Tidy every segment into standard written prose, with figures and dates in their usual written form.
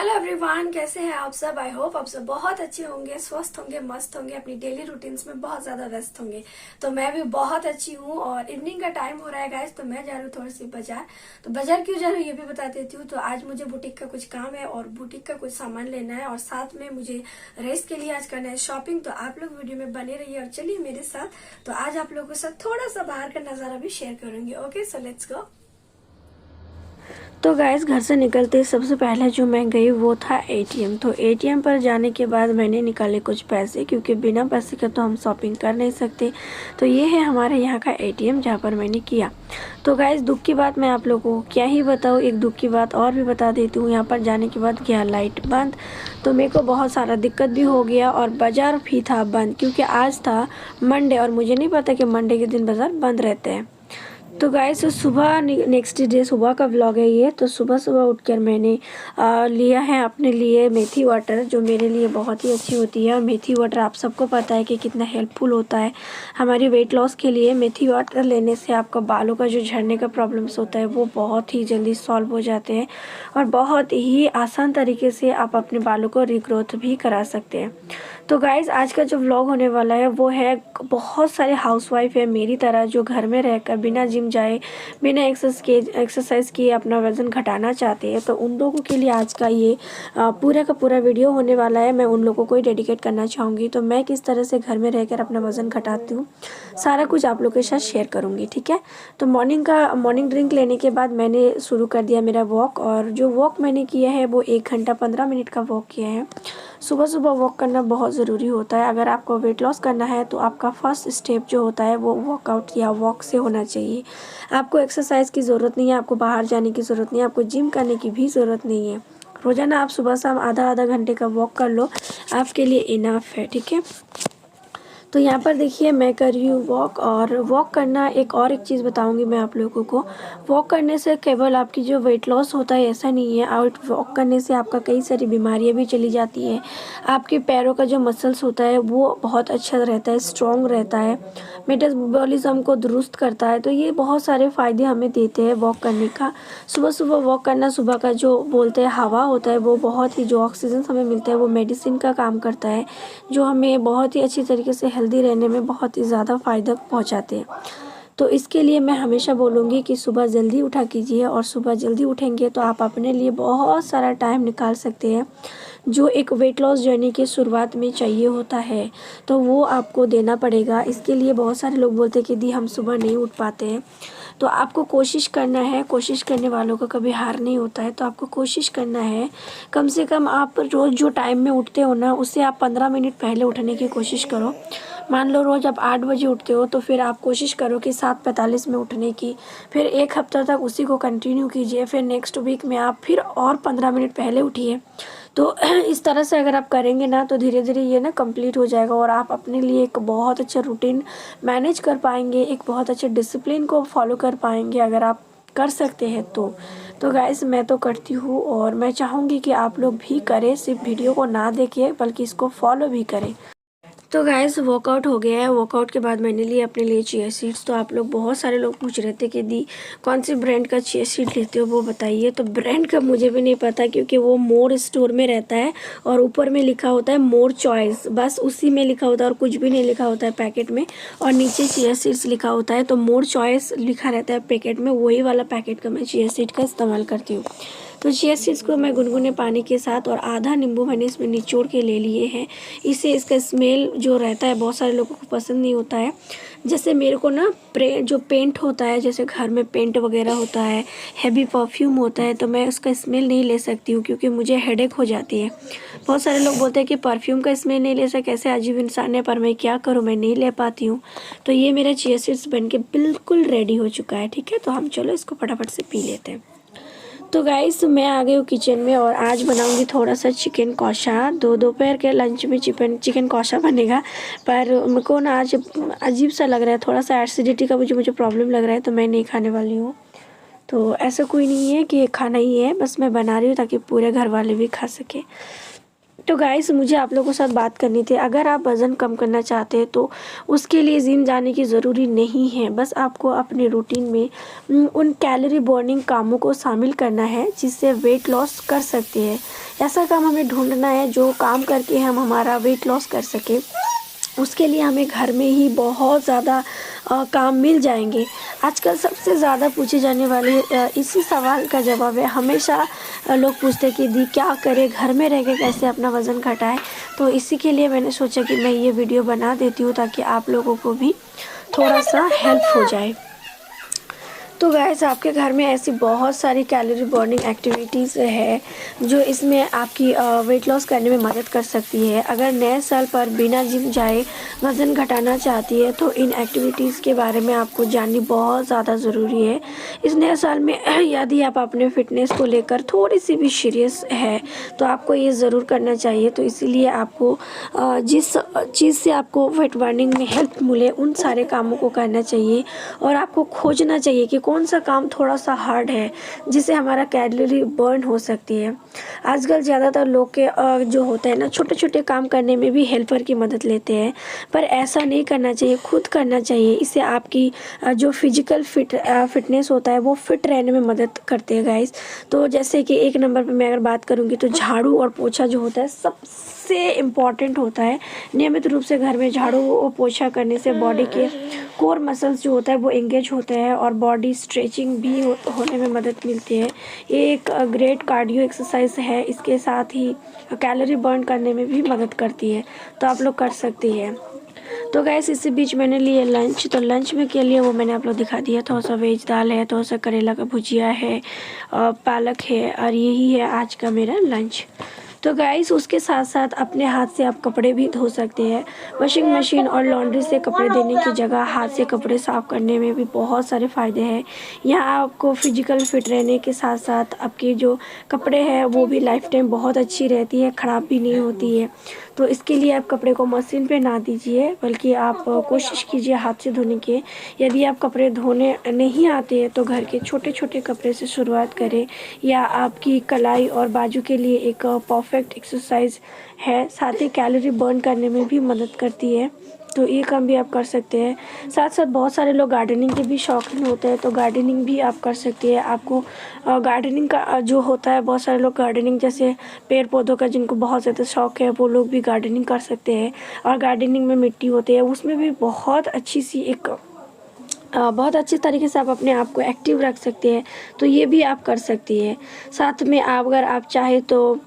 Hello everyone, कैसे हैं आप सब। आई होप आप सब बहुत अच्छे होंगे, स्वस्थ होंगे, मस्त होंगे, अपनी डेली रूटीन्स में बहुत ज्यादा व्यस्त होंगे। तो मैं भी बहुत अच्छी हूँ और इवनिंग का टाइम हो रहा है गाइस, तो मैं जा रही हूँ थोड़ी सी बाजार। तो बाजार क्यों जा रही हूँ ये भी बता देती हूँ। तो आज मुझे बुटीक का कुछ काम है और बुटीक का कुछ सामान लेना है और साथ में मुझे रेस्ट के लिए आज करना है शॉपिंग। तो आप लोग वीडियो में बने रहिए और चलिए मेरे साथ। तो आज आप लोगों के साथ थोड़ा सा बाहर का नजारा भी शेयर करूंगी। Okay, so let's go. तो गाइस, घर से निकलते सबसे पहले जो मैं गई वो था एटीएम। तो एटीएम पर जाने के बाद मैंने निकाले कुछ पैसे, क्योंकि बिना पैसे के तो हम शॉपिंग कर नहीं सकते। तो ये है हमारे यहाँ का एटीएम जहाँ पर मैंने किया। तो गाइस, दुख की बात मैं आप लोगों को क्या ही बताऊँ, एक दुख की बात और भी बता देती हूँ। यहाँ पर जाने के बाद गया लाइट बंद, तो मेरे को बहुत सारा दिक्कत भी हो गया और बाज़ार भी था बंद, क्योंकि आज था मंडे और मुझे नहीं पता कि मंडे के दिन बाज़ार बंद रहते हैं। तो गाइस, सुबह नेक्स्ट डे सुबह का व्लॉग है ये। तो सुबह सुबह उठकर मैंने लिया है अपने लिए मेथी वाटर, जो मेरे लिए बहुत ही अच्छी होती है। और मेथी वाटर आप सबको पता है कि कितना हेल्पफुल होता है हमारी वेट लॉस के लिए। मेथी वाटर लेने से आपका बालों का जो झड़ने का प्रॉब्लम्स होता है वो बहुत ही जल्दी सॉल्व हो जाते हैं और बहुत ही आसान तरीके से आप अपने बालों को रिग्रोथ भी करा सकते हैं। तो गाइज़, आज का जो व्लॉग होने वाला है वो है, बहुत सारे हाउसवाइफ है मेरी तरह जो घर में रहकर बिना जिम जाए, बिना एक्सरसाइज किए अपना वज़न घटाना चाहते हैं। तो उन लोगों के लिए आज का ये पूरा का पूरा वीडियो होने वाला है। मैं उन लोगों को ही डेडिकेट करना चाहूँगी। तो मैं किस तरह से घर में रहकर अपना वज़न घटाती हूँ, सारा कुछ आप लोगों के साथ शेयर करूँगी, ठीक है। तो मॉर्निंग ड्रिंक लेने के बाद मैंने शुरू कर दिया मेरा वॉक। और जो वॉक मैंने किया है वो 1 घंटा 15 मिनट का वॉक किया है। सुबह सुबह वॉक करना बहुत ज़रूरी होता है। अगर आपको वेट लॉस करना है तो आपका फर्स्ट स्टेप जो होता है वो वर्कआउट या वॉक से होना चाहिए। आपको एक्सरसाइज की ज़रूरत नहीं है, आपको बाहर जाने की ज़रूरत नहीं है, आपको जिम करने की भी ज़रूरत नहीं है। रोज़ाना आप सुबह शाम आधा आधा घंटे का वॉक कर लो, आपके लिए इनफ है, ठीक है। तो यहाँ पर देखिए मैं कर रही हूँ वॉक। और वॉक करना एक चीज़ बताऊँगी मैं आप लोगों को। वॉक करने से केवल आपकी जो वेट लॉस होता है ऐसा नहीं है, और वॉक करने से आपका कई सारी बीमारियाँ भी चली जाती है। आपके पैरों का जो मसल्स होता है वो बहुत अच्छा रहता है, स्ट्रॉन्ग रहता है, मेटाबॉलिज्म को दुरुस्त करता है। तो ये बहुत सारे फ़ायदे हमें देते हैं वॉक करने का। सुबह सुबह वॉक करना, सुबह का जो बोलते हैं हवा होता है वो बहुत ही, जो ऑक्सीजन हमें मिलता है वो मेडिसिन का काम करता है, जो हमें बहुत ही अच्छी तरीके से हेल्दी रहने में बहुत ही ज़्यादा फ़ायदा पहुंचाते हैं। तो इसके लिए मैं हमेशा बोलूँगी कि सुबह जल्दी उठा कीजिए। और सुबह जल्दी उठेंगे तो आप अपने लिए बहुत सारा टाइम निकाल सकते हैं, जो एक वेट लॉस जर्नी की शुरुआत में चाहिए होता है, तो वो आपको देना पड़ेगा। इसके लिए बहुत सारे लोग बोलते हैं कि दी हम सुबह नहीं उठ पाते हैं। तो आपको कोशिश करना है, कोशिश करने वालों का कभी हार नहीं होता है। तो आपको कोशिश करना है, कम से कम आप रोज़ जो टाइम में उठते हो ना उससे आप 15 मिनट पहले उठने की कोशिश करो। मान लो रोज़ आप 8 बजे उठते हो तो फिर आप कोशिश करो कि 7:45 में उठने की। फिर 1 हफ्ता तक उसी को कंटिन्यू कीजिए। फिर नेक्स्ट वीक में आप फिर और 15 मिनट पहले उठिए। तो इस तरह से अगर आप करेंगे ना तो धीरे धीरे ये ना कंप्लीट हो जाएगा और आप अपने लिए एक बहुत अच्छा रूटीन मैनेज कर पाएंगे, एक बहुत अच्छे डिसिप्लिन को फॉलो कर पाएंगे अगर आप कर सकते हैं तो गाइस, मैं तो करती हूँ और मैं चाहूँगी कि आप लोग भी करें। सिर्फ वीडियो को ना देखिए बल्कि इसको फॉलो भी करें। तो गाइस, वर्कआउट हो गया है। वर्कआउट के बाद मैंने लिए अपने लिए चिया सीड्स। तो आप लोग, बहुत सारे लोग पूछ रहे थे कि दी कौन सी ब्रांड का चिया सीड लेते हो, वो बताइए। तो ब्रांड का मुझे भी नहीं पता, क्योंकि वो मोर स्टोर में रहता है और ऊपर में लिखा होता है मोर चॉइस, बस उसी में लिखा होता है और कुछ भी नहीं लिखा होता है पैकेट में। और नीचे चिया सीड्स लिखा होता है, तो मोर चॉइस लिखा रहता है पैकेट में, वही वाला पैकेट का मैं चिया सीड का इस्तेमाल करती हूँ। तो चिया सीड्स को मैं गुनगुने पानी के साथ और आधा नींबू मैंने इसमें निचोड़ के ले लिए हैं। इससे इसका स्मेल जो रहता है बहुत सारे लोगों को पसंद नहीं होता है। जैसे मेरे को ना जो पेंट होता है, जैसे घर में पेंट वगैरह होता है, हैवी परफ्यूम होता है, तो मैं उसका स्मेल नहीं ले सकती हूँ क्योंकि मुझे हेडेक हो जाती है। बहुत सारे लोग बोलते हैं कि परफ्यूम का स्मेल नहीं ले सकते, कैसे अजीब इंसान है, पर मैं क्या करूँ, मैं नहीं ले पाती हूँ। तो ये मेरा चिया सीड्स बन के बिल्कुल रेडी हो चुका है, ठीक है। तो हम चलो इसको फटाफट से पी लेते हैं। तो गाइस, मैं आ गई हूँ किचन में और आज बनाऊंगी थोड़ा सा चिकन कौशा। दोपहर के लंच में चिकन कौशा बनेगा, पर मेरे को ना आज अजीब सा लग रहा है, थोड़ा सा एसिडिटी का मुझे प्रॉब्लम लग रहा है, तो मैं नहीं खाने वाली हूँ। तो ऐसा कोई नहीं है कि खाना ही है, बस मैं बना रही हूँ ताकि पूरे घर वाले भी खा सके। तो गाइस मुझे आप लोगों के साथ बात करनी थी। अगर आप वज़न कम करना चाहते हैं तो उसके लिए जिम जाने की ज़रूरी नहीं है। बस आपको अपने रूटीन में उन कैलोरी बर्निंग कामों को शामिल करना है जिससे वेट लॉस कर सकते हैं। ऐसा काम हमें ढूंढना है जो काम करके हम हमारा वेट लॉस कर सकें। उसके लिए हमें घर में ही बहुत ज़्यादा काम मिल जाएंगे। आजकल सबसे ज़्यादा पूछे जाने वाले इसी सवाल का जवाब है। हमेशा लोग पूछते हैं कि दी क्या करें, घर में रह के कैसे अपना वज़न घटाएं। तो इसी के लिए मैंने सोचा कि मैं ये वीडियो बना देती हूँ ताकि आप लोगों को भी थोड़ा सा हेल्प हो जाए। तो गाइस आपके घर में ऐसी बहुत सारी कैलोरी बर्निंग एक्टिविटीज़ है जो इसमें आपकी वेट लॉस करने में मदद कर सकती है। अगर नए साल पर बिना जिम जाए वज़न घटाना चाहती है तो इन एक्टिविटीज़ के बारे में आपको जाननी बहुत ज़्यादा ज़रूरी है। इस नए साल में यदि आप अपने फ़िटनेस को लेकर थोड़ी सी भी सीरियस है तो आपको ये ज़रूर करना चाहिए। तो इसीलिए आपको जिस चीज़ से आपको वेट बर्निंग में हेल्प मिले उन सारे कामों को करना चाहिए और आपको खोजना चाहिए कि कौन सा काम थोड़ा सा हार्ड है जिससे हमारा कैलोरी बर्न हो सकती है। आजकल ज़्यादातर लोग के जो होता है ना, छोटे छोटे काम करने में भी हेल्पर की मदद लेते हैं, पर ऐसा नहीं करना चाहिए, खुद करना चाहिए। इससे आपकी जो फिजिकल फिटनेस होता है वो फिट रहने में मदद करते हैं गाइस। तो जैसे कि एक नंबर पे मैं अगर बात करूँगी तो झाड़ू और पोछा जो होता है सबसे इम्पॉर्टेंट होता है। नियमित रूप से घर में झाड़ू और पोछा करने से बॉडी के कोर मसल्स जो होता है वो एंगेज होते हैं और बॉडी स्ट्रेचिंग भी होने में मदद मिलती है। ये एक ग्रेट कार्डियो एक्सरसाइज है। इसके साथ ही कैलोरी बर्न करने में भी मदद करती है, तो आप लोग कर सकती हैं। तो गैस इसी बीच मैंने लिए लंच। तो लंच में के लिए वो मैंने आप लोग दिखा दिया। थोड़ा सा वेज दाल है, थोड़ा सा करेला का भुजिया है, पालक है, और यही है आज का मेरा लंच। तो गाइस उसके साथ साथ अपने हाथ से आप कपड़े भी धो सकते हैं। वॉशिंग मशीन और लॉन्ड्री से कपड़े देने की जगह हाथ से कपड़े साफ़ करने में भी बहुत सारे फ़ायदे हैं। यहाँ आपको फिजिकल फिट रहने के साथ साथ आपके जो कपड़े हैं वो भी लाइफ टाइम बहुत अच्छी रहती है, ख़राब भी नहीं होती है। तो इसके लिए आप कपड़े को मशीन पे ना दीजिए, बल्कि आप कोशिश कीजिए हाथ से धोने की। यदि आप कपड़े धोने नहीं आते हैं तो घर के छोटे छोटे कपड़े से शुरुआत करें। या आपकी कलाई और बाजू के लिए एक परफेक्ट एक्सरसाइज है, साथ ही कैलोरी बर्न करने में भी मदद करती है। तो ये काम भी आप कर सकते हैं। साथ साथ बहुत सारे लोग गार्डनिंग के भी शौकीन होते हैं, तो गार्डनिंग भी आप कर सकते हैं। आपको गार्डनिंग का जो होता है, बहुत सारे लोग गार्डनिंग जैसे पेड़ पौधों का जिनको बहुत ज़्यादा शौक है वो लोग भी गार्डनिंग कर सकते हैं। और गार्डनिंग में मिट्टी होती है, उसमें भी बहुत अच्छी सी एक बहुत अच्छे तरीके से आप अपने आप को एक्टिव रख सकते हैं। तो ये भी आप कर सकती है। साथ में आप अगर आप चाहे तो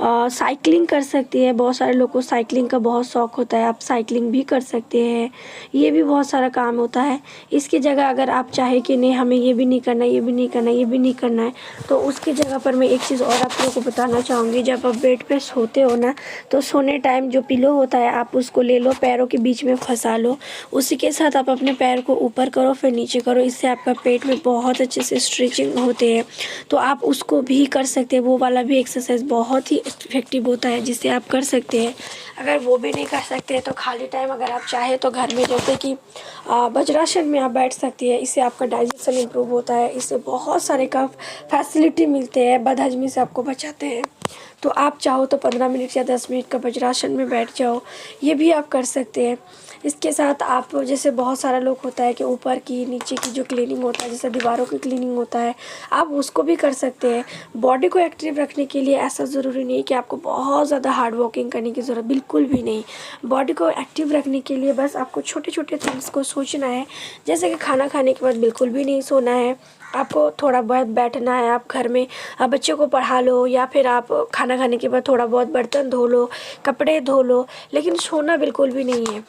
साइकिलिंग कर सकती है। बहुत सारे लोग को साइकिलिंग का बहुत शौक़ होता है, आप साइकिलिंग भी कर सकते हैं। ये भी बहुत सारा काम होता है। इसकी जगह अगर आप चाहे कि नहीं हमें ये भी नहीं करना, ये भी नहीं करना, ये भी नहीं करना है, तो उसकी जगह पर मैं एक चीज़ और आप लोगों को बताना चाहूँगी। जब आप बेड पे सोते हो ना, तो सोने टाइम जो पिलो होता है आप उसको ले लो, पैरों के बीच में फंसा लो, उसी के साथ आप अपने पैर को ऊपर करो फिर नीचे करो। इससे आपका पेट में बहुत अच्छे से स्ट्रेचिंग होते हैं, तो आप उसको भी कर सकते हैं। वो वाला भी एक्सरसाइज बहुत ही इफेक्टिव होता है जिससे आप कर सकते हैं। अगर वो भी नहीं कर सकते हैं तो खाली टाइम अगर आप चाहें तो घर में जैसे कि वज्रासन में आप बैठ सकती है। इससे आपका डाइजेशन इम्प्रूव होता है, इससे बहुत सारे का फैसिलिटी मिलते हैं, बदहजमी से आपको बचाते हैं। तो आप चाहो तो 15 मिनट या 10 मिनट का वज्रासन में बैठ जाओ, ये भी आप कर सकते हैं। इसके साथ आप जैसे बहुत सारा लोग होता है कि ऊपर की नीचे की जो क्लीनिंग होता है, जैसे दीवारों की क्लीनिंग होता है, आप उसको भी कर सकते हैं। बॉडी को एक्टिव रखने के लिए ऐसा ज़रूरी नहीं कि आपको बहुत ज़्यादा हार्ड वर्किंग करने की ज़रूरत, बिल्कुल भी नहीं। बॉडी को एक्टिव रखने के लिए बस आपको छोटे छोटे थिंग्स को सोचना है। जैसे कि खाना खाने के बाद बिल्कुल भी नहीं सोना है, आपको थोड़ा बहुत बैठना है। आप घर में बच्चों को पढ़ा लो या फिर आप खाना खाने के बाद थोड़ा बहुत बर्तन धो लो, कपड़े धो लो, लेकिन सोना बिल्कुल भी नहीं है।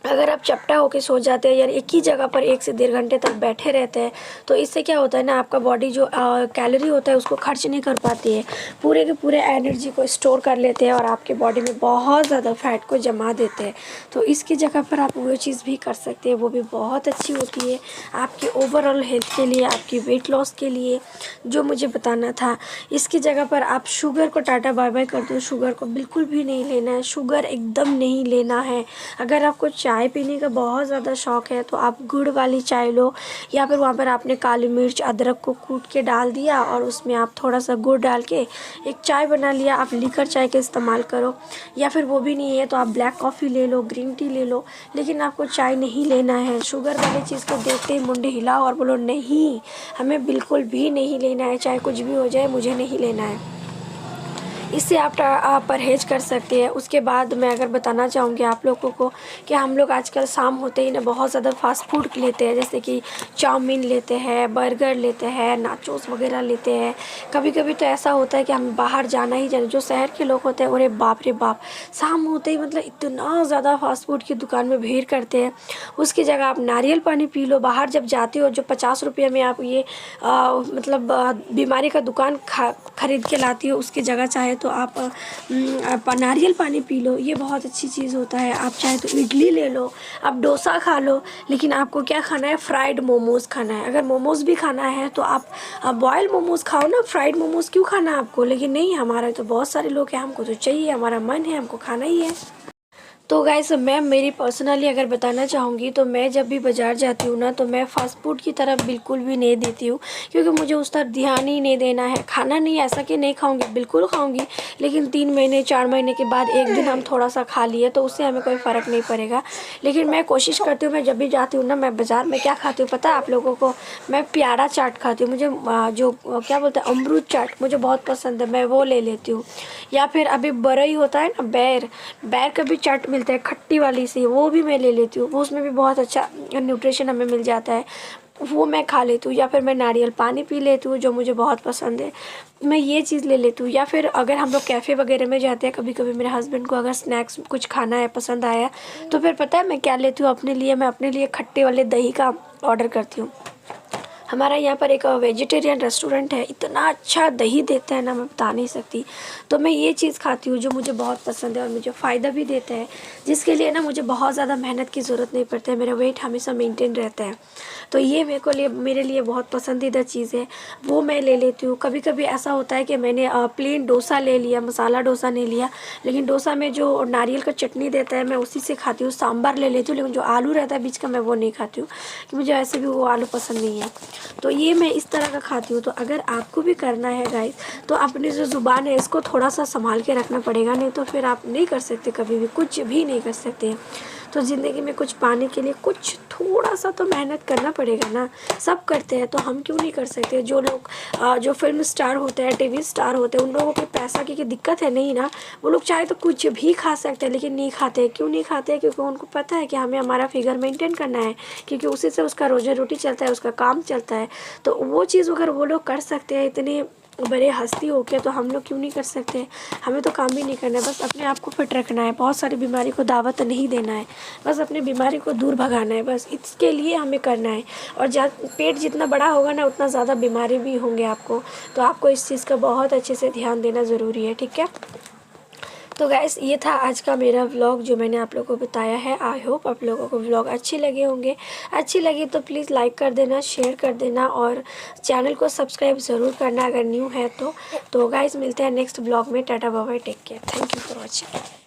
अगर आप चपटा होके सो जाते हैं या एक ही जगह पर 1 से 1.5 घंटे तक बैठे रहते हैं तो इससे क्या होता है ना, आपका बॉडी जो कैलोरी होता है उसको खर्च नहीं कर पाती है, पूरे के पूरे एनर्जी को स्टोर कर लेते हैं और आपके बॉडी में बहुत ज़्यादा फैट को जमा देते हैं। तो इसकी जगह पर आप वो चीज़ भी कर सकते हैं, वो भी बहुत अच्छी होती है आपकी ओवरऑल हेल्थ के लिए, आपकी वेट लॉस के लिए, जो मुझे बताना था। इसकी जगह पर आप शुगर को टाटा बाय बाय कर दो। शुगर को बिल्कुल भी नहीं लेना है, शुगर एकदम नहीं लेना है। अगर आपको चाहिए चाय पीने का बहुत ज़्यादा शौक़ है तो आप गुड़ वाली चाय लो, या फिर वहाँ पर आपने काली मिर्च अदरक को कूट के डाल दिया और उसमें आप थोड़ा सा गुड़ डाल के एक चाय बना लिया। आप लीकर चाय का इस्तेमाल करो, या फिर वो भी नहीं है तो आप ब्लैक कॉफ़ी ले लो, ग्रीन टी ले लो, लेकिन आपको चाय नहीं लेना है। शुगर वाली चीज़ को देखते ही मुंडे हिलाओ और बोलो नहीं, हमें बिल्कुल भी नहीं लेना है, चाहे कुछ भी हो जाए मुझे नहीं लेना है। इससे आप परहेज़ कर सकते हैं। उसके बाद मैं अगर बताना चाहूँगी आप लोगों को कि हम लोग आजकल शाम होते ही ना बहुत ज़्यादा फ़ास्ट फूड लेते हैं, जैसे कि चाउमीन लेते हैं, बर्गर लेते हैं, नाचोस वगैरह लेते हैं। कभी कभी तो ऐसा होता है कि हम बाहर जाना ही जाना, जो शहर के लोग होते हैं अरे बाप रे बाप, शाम होते ही मतलब इतना ज़्यादा फ़ास्ट फूड की दुकान में भीड़ करते हैं। उसकी जगह आप नारियल पानी पी लो। बाहर जब जाते हो जो 50 रुपये में आप ये बीमारी का दुकान खरीद के लाती हो, उसकी जगह चाहे तो आप नारियल पानी पी लो, ये बहुत अच्छी चीज़ होता है। आप चाहे तो इडली ले लो, आप डोसा खा लो, लेकिन आपको क्या खाना है, फ्राइड मोमोज़ खाना है। अगर मोमोज़ भी खाना है तो आप बॉयल मोमोज़ खाओ ना, फ्राइड मोमोज़ क्यों खाना है आपको। लेकिन नहीं, हमारा तो बहुत सारे लोग हैं, हमको तो चाहिए, हमारा मन है, हमको खाना ही है। तो गाइस मैं मेरी पर्सनली अगर बताना चाहूँगी तो मैं जब भी बाज़ार जाती हूँ ना तो मैं फ़ास्ट फूड की तरफ बिल्कुल भी नहीं देती हूँ, क्योंकि मुझे उस तरफ ध्यान ही नहीं देना है। खाना नहीं ऐसा कि नहीं खाऊँगी, बिल्कुल खाऊँगी, लेकिन 3 महीने 4 महीने के बाद एक दिन हम थोड़ा सा खा लिए तो उससे हमें कोई फ़र्क नहीं पड़ेगा। लेकिन मैं कोशिश करती हूँ, मैं जब भी जाती हूँ ना, मैं बाज़ार में क्या खाती हूँ पता है आप लोगों को, मैं प्यारा चाट खाती हूँ। मुझे जो क्या बोलते हैं अमरूद चाट मुझे बहुत पसंद है, मैं वो ले लेती हूँ। या फिर अभी बरई होता है ना, बैर का भी चाट मिलता है खट्टी वाली सी, वो भी मैं ले लेती हूँ। वो उसमें भी बहुत अच्छा न्यूट्रिशन हमें मिल जाता है, वो मैं खा लेती हूँ। या फिर मैं नारियल पानी पी लेती हूँ जो मुझे बहुत पसंद है, मैं ये चीज़ ले लेती हूँ। या फिर अगर हम लोग कैफ़े वगैरह में जाते हैं, कभी कभी मेरे हस्बैंड को अगर स्नैक्स कुछ खाना है पसंद आया तो फिर पता है मैं क्या लेती हूँ अपने लिए, मैं अपने लिए खट्टे वाले दही का ऑर्डर करती हूँ। हमारा यहाँ पर एक वेजिटेरियन रेस्टोरेंट है, इतना अच्छा दही देता है ना, मैं बता नहीं सकती। तो मैं ये चीज़ खाती हूँ जो मुझे बहुत पसंद है और मुझे फ़ायदा भी देता है, जिसके लिए ना मुझे बहुत ज़्यादा मेहनत की ज़रूरत नहीं पड़ती है, मेरा वेट हमेशा मेंटेन रहता है। तो ये मेरे लिए बहुत पसंदीदा चीज़ है, वो मैं ले लेती हूँ। कभी कभी ऐसा होता है कि मैंने प्लेन डोसा ले लिया, मसाला डोसा नहीं लिया, लेकिन डोसा में जो नारियल का चटनी देता है मैं उसी से खाती हूँ। सांभर ले लेती हूँ, लेकिन जो आलू रहता है बीच का मैं वो नहीं खाती हूँ, कि मुझे ऐसे भी वो आलू पसंद नहीं है। तो ये मैं इस तरह का खाती हूँ। तो अगर आपको भी करना है गाइस तो अपनी जो ज़ुबान है इसको थोड़ा सा संभाल के रखना पड़ेगा, नहीं तो फिर आप नहीं कर सकते, कभी भी कुछ भी नहीं कर सकते। तो ज़िंदगी में कुछ पाने के लिए कुछ थोड़ा सा तो मेहनत करना पड़ेगा ना, सब करते हैं तो हम क्यों नहीं कर सकते। जो लोग जो फिल्म स्टार होते हैं, टीवी स्टार होते हैं, उन लोगों के पैसा की दिक्कत है नहीं ना, वो लोग चाहे तो कुछ भी खा सकते हैं, लेकिन नहीं खाते। क्यों नहीं खाते? क्योंकि उनको पता है कि हमें हमारा फिगर मेंटेन करना है, क्योंकि उसी से उसका रोजी रोटी चलता है, उसका काम चलता है। तो वो चीज़ अगर वो लोग कर सकते हैं इतने बड़े हस्ती होके, तो हम लोग क्यों नहीं कर सकते। हमें तो काम भी नहीं करना है, बस अपने आप को फिट रखना है, बहुत सारी बीमारी को दावत नहीं देना है, बस अपनी बीमारी को दूर भगाना है, बस इसके लिए हमें करना है। और पेट जितना बड़ा होगा ना उतना ज़्यादा बीमारी भी होंगे आपको, तो आपको इस चीज़ का बहुत अच्छे से ध्यान देना ज़रूरी है, ठीक है। तो गैस ये था आज का मेरा व्लॉग जो मैंने आप लोगों को बताया है। आई होप आप लोगों को व्लॉग अच्छे लगे होंगे। अच्छी लगी तो प्लीज़ लाइक कर देना, शेयर कर देना और चैनल को सब्सक्राइब ज़रूर करना अगर न्यू है तो। गैस मिलते हैं नेक्स्ट व्लॉग में। Tata bye bye, take care, thank you for watching.